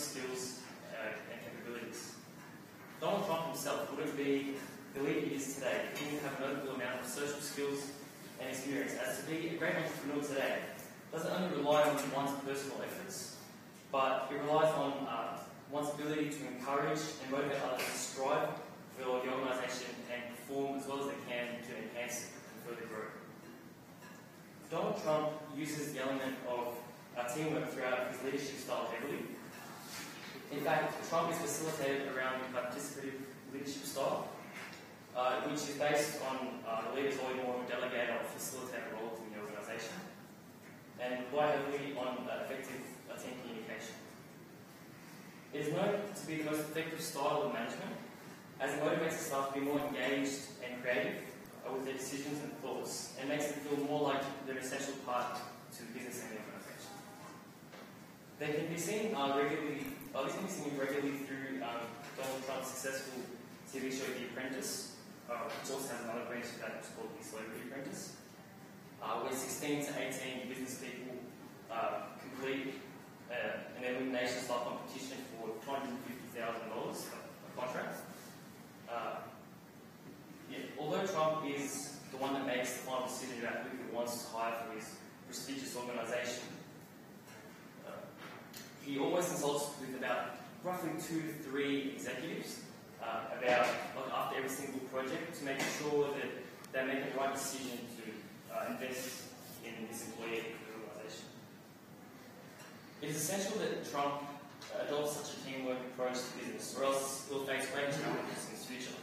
skills and capabilities. Donald Trump himself wouldn't be the leader he is today if he didn't have a notable amount of social skills and experience. As to be a great entrepreneur today doesn't only rely on one's personal efforts, but it relies on one's ability to encourage and motivate others to strive for the organisation and perform as well as they can to enhance and further grow. Donald Trump uses the element of teamwork throughout his leadership style heavily. In fact, Trump is facilitated around the participative leadership style, which is based on the leader's always more delegated or facilitator role in the organisation, and rely heavily on effective team communication. It is known to be the most effective style of management, as it motivates the staff to be more engaged and creative with their decisions and thoughts, and makes them feel more like they're an essential part to the business and the organisation. They can be seen regularly through Donald Trump's successful TV show The Apprentice, which also has another branch of that, which is called The Celebrity Apprentice, where 16 to 18 business people complete an elimination-style competition for $250,000 a contract. Although Trump is the one that makes the final decision about who he wants to hire for his prestigious organisation, he always consults with about roughly 2 to 3 executives after every single project to make sure that they make the right decision to invest in this employee organisation. It is essential that Trump adopts such a teamwork approach to business, or else he will face great challenges in his future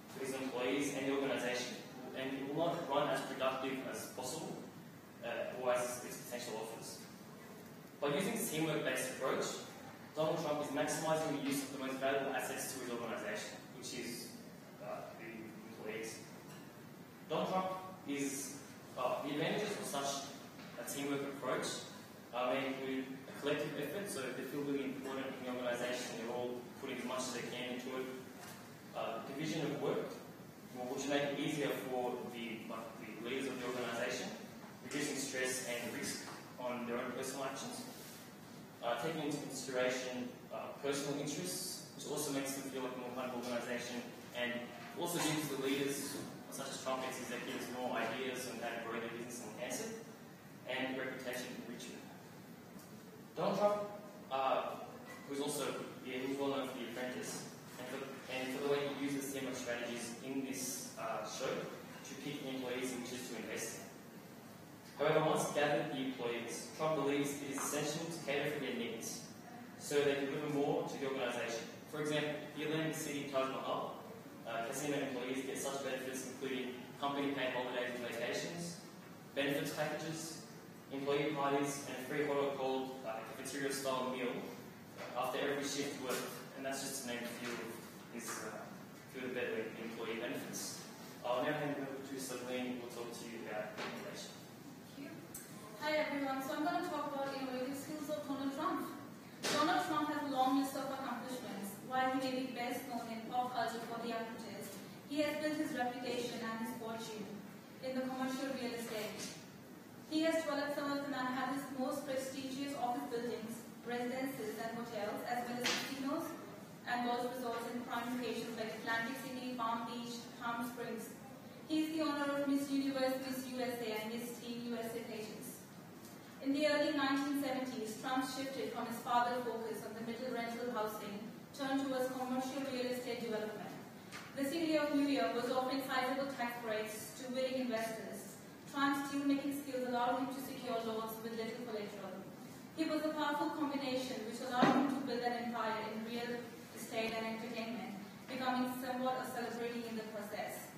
for his employees and the organisation, and it will not run as productive as possible or as its potential offers. By using this teamwork-based approach, Donald Trump is maximising the use of the most valuable assets to his organisation, which is the employees. Donald Trump is the advantages of such a teamwork approach may include a collective effort, so they feel really important in the organisation, they're all putting as much as they can into it. Division of work, which will make it easier for the leaders of the organisation, reducing stress and risk on their own personal actions. Taking into consideration personal interests, which also makes them feel like a more kind of organisation, and also gives the leaders, such as Trump, its executives, more ideas on how to grow their business and enhance it, and reputation enrichment. Donald Trump was also well known for The Apprentice, and for the way he uses teamwork strategies in this show to pick employees he wishes to invest in. However, once gathered the employees, Trump believes it is essential to cater for their needs so they deliver more to the organisation. For example, the Atlantic City Taj Mahal casino employees get such benefits including company-paid holidays and vacations, benefits packages, employee parties, and a free hot or cold cafeteria-style meal after every shift work, and that's just to name a few of his better employee benefits. I'll now hand it over to Celine, who will talk to you about innovation. Hi everyone, so I'm going to talk about innovative skills of Donald Trump. Donald Trump has a long list of accomplishments. While he may be best known in pop culture for The Apprentice, he has built his reputation and his fortune in the commercial real estate. He has developed some of Manhattan's most prestigious office buildings, residences and hotels, as well as casinos and golf resorts in prime locations like Atlantic City, Palm Beach, Palm Springs. He is the owner of Miss Universe, Miss USA and Miss Teen USA pages. In the early 1970s, Trump shifted from his father's focus on the middle rental housing, turned towards commercial real estate development. The city of New York was offering sizable tax breaks to willing investors. Trump's deal-making skills allowed him to secure loans with little collateral. He was a powerful combination which allowed him to build an empire in real estate and entertainment, becoming somewhat a celebrity in the process.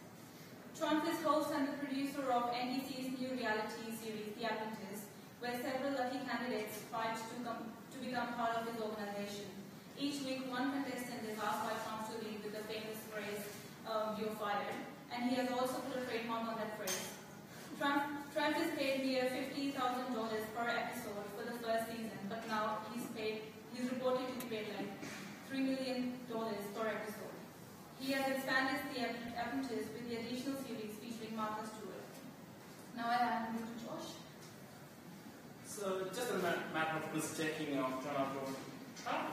Trump is host and the producer of NBC's new reality series, The Apprentice, where several lucky candidates fight to become part of his organization. Each week, one contestant is asked by Trump to lead with the famous phrase, "You're fired," and he has also put a trademark on that phrase. Trump is paid near $50,000 per episode for the first season, but now he's reported to be paid like $3 million per episode. He has expanded The Apprentice with the additional series featuring Martha Stewart. Now I hand over to Josh. So just a matter of checking of Donald Trump.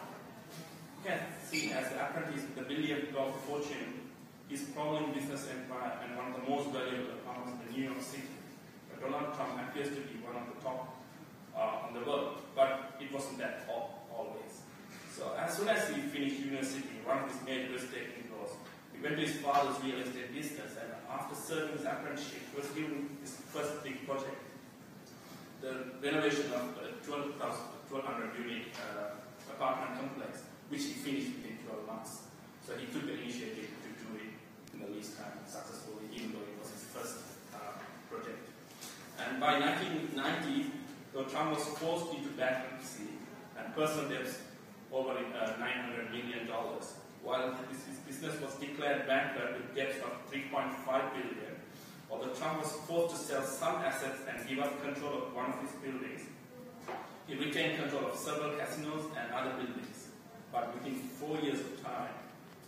You can see as the apprentice with the billion-dollar fortune, his prolonged business empire and one of the most valuable apartments in New York City. Donald Trump appears to be one of the top in the world, but it wasn't that always. So as soon as he finished university, one of his major mistakes was he went to his father's real estate business, and after serving his apprenticeship, he was given his first big project, the renovation of a 1,200-unit apartment complex, which he finished within 12 months. So he took the initiative to do it in the least time successfully, even though it was his first project. And by 1990, though Trump was forced into bankruptcy and personal debts over $900 million, while his business was declared bankrupt with debts of $3.5 billion, although Trump was forced to sell some assets and give up control of one of his buildings, he retained control of several casinos and other buildings. But within 4 years of time,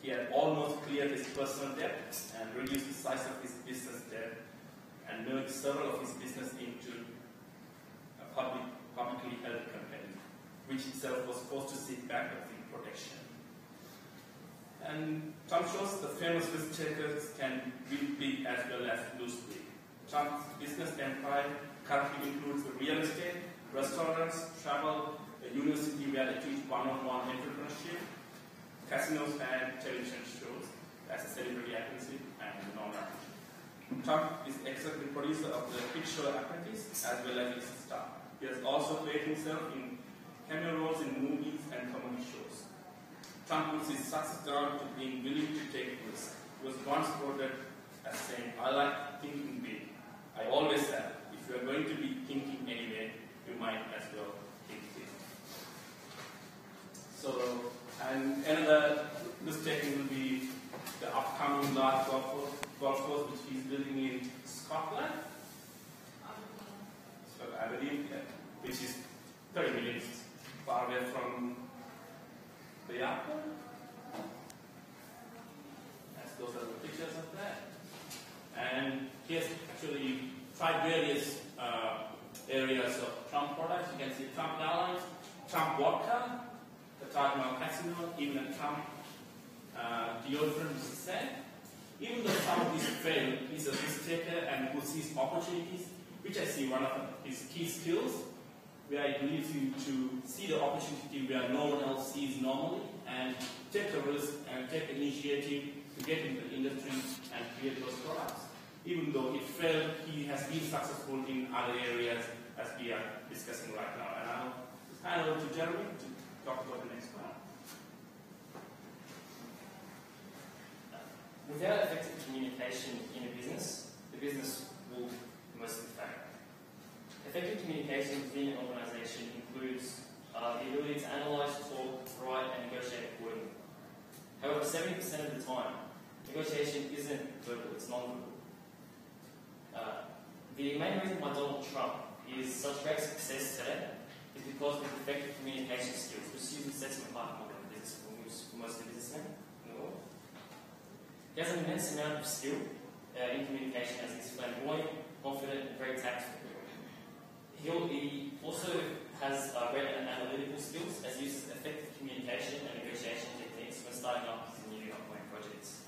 he had almost cleared his personal debt and reduced the size of his business debt and merged several of his business into a publicly held company, which itself was forced to seek bankruptcy protection. And Trump shows the famous risk takers can win big as well as lose big. Trump's business empire currently includes the real estate, restaurants, travel, a university where they teach one-on-one entrepreneurship, casinos and television shows as a celebrity agency and non-profit. Trump is executive producer of the hit show Apprentice as well as his star. He has also played himself in cameo roles in movies and comedy shows. Trump puts his success down to being willing to take risks. He was once quoted as saying, "I like thinking big. I always said, if you are going to be thinking anyway, you might as well think big." So, and another mistake will be the upcoming large golf course which he's building in Scotland. So Aberdeen, which is 30 minutes far away from the airport. As those are the pictures of that. And he has actually tried various areas of Trump products. You can see Trump Airlines, Trump Vodka, the Taj Mahal Casino, even a Trump deodorant is the same. Even though some of these fail, he's a risk taker and who sees opportunities, which I see one of his key skills, where I believes you to see the opportunity where no one else sees normally and take the risk and take the initiative to get into the industry and create those products. Even though it failed, he has been successful in other areas as we are discussing right now. And I'll hand over to Jeremy to talk about the next one. Without effective communication in a business, the business will mostly fail. Effective communication within an organisation includes the ability to analyse, talk, write and negotiate accordingly. However, 70% of the time, negotiation isn't verbal, it's non-verbal. The main reason why Donald Trump is such great success today is because of effective communication skills, which usually sets him apart from most of the businessmen in the world. He has an immense amount of skill in communication, as he's flamboyant, confident, and very tactful. He also has great analytical skills, as he uses effective communication and negotiation techniques when starting up his new upcoming projects.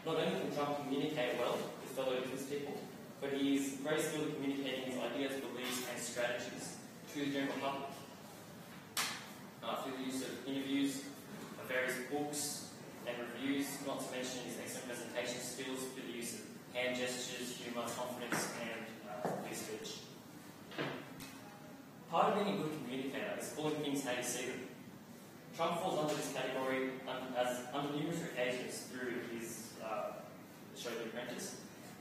Not only can Trump communicate well with fellow business people, but he is very skilled at communicating his ideas, beliefs, and strategies to the general public. Through the use of interviews, various books, and reviews, not to mention his excellent presentation skills through the use of hand gestures, humour, confidence, and free speech. Part of being a good communicator is calling things how you see them. Trump falls under this category as under numerous occasions through his show The Apprentice.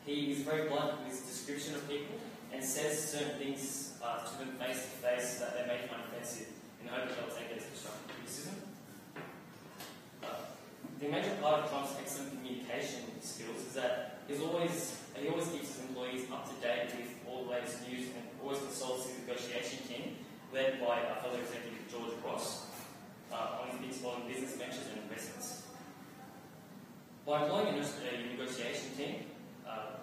He is very blunt with his description of people and says certain things to them face to face that they may find offensive in the hope that they'll take it as constructive criticism. The major part of Trump's excellent communication skills is that he always keeps his employees up to date with all the latest news and always consults his negotiation team, led by fellow executive George Ross, on his big spot in business ventures and investments. By employing a negotiation team,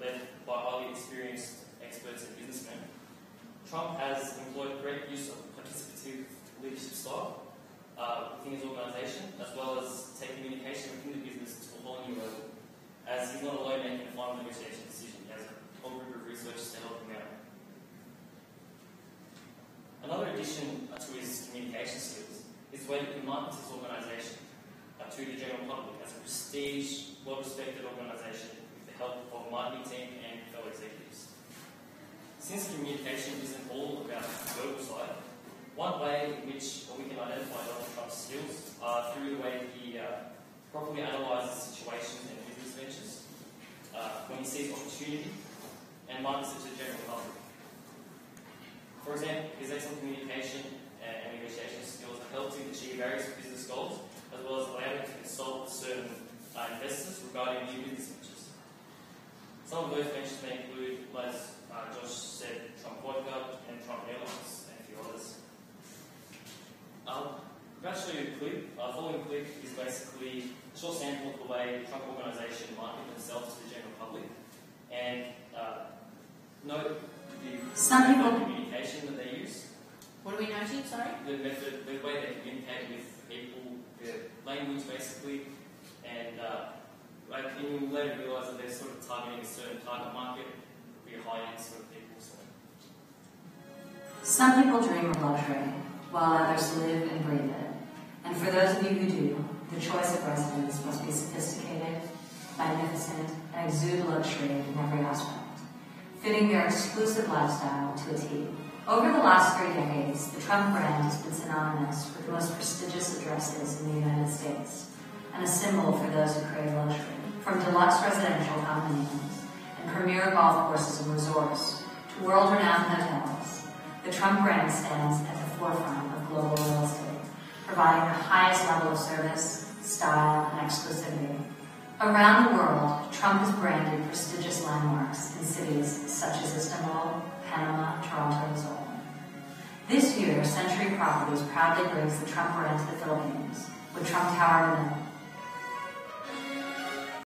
led by highly experienced experts and businessmen, Trump has employed great use of participative leadership style, within his organisation, as well as take communication within the business to a whole new level, as he's not alone making a final negotiation decision. He has a whole group of researchers to help him out. Another addition to his communication skills is the way that he markets his organisation to the general public as a prestige, well-respected organisation with the help of a marketing team and fellow executives. Since communication isn't all about the verbal side, one way in which we can identify Donald Trump's skills are through the way that he properly analyses situations and business ventures, when he sees opportunity and markets it to the general public. For example, his excellent communication and negotiation skills have helped him achieve various business goals, as well as allowed him to consult with certain investors regarding new business ventures. Some of those ventures may include, as Josh said, Trump Vodka and Trump Airlines, and a few others. I'm about to show you a clip. The following clip is basically a short sample of the way the Trump organisation market themselves to the general public, and note the method of communication that they use. What are we noting, sorry? The way they communicate with people, the language basically, and you will later realise that they're sort of targeting a certain target market, be a high-end sort of people. So. Some people dream of luxury, while others live and breathe it. And for those of you who do, the choice of residence must be sophisticated, magnificent, and exude luxury in every aspect, fitting their exclusive lifestyle to a T. Over the last 3 decades, the Trump brand has been synonymous with the most prestigious addresses in the United States, and a symbol for those who crave luxury. From deluxe residential condominiums and premier golf courses and resorts to world-renowned hotels, the Trump brand stands at the forefront of global real estate, providing the highest level of service, style, and exclusivity. Around the world, Trump has branded prestigious landmarks in cities such as Istanbul, Panama, Toronto, and so on. This year, Century Properties proudly brings the Trump brand to the Philippines, with Trump Tower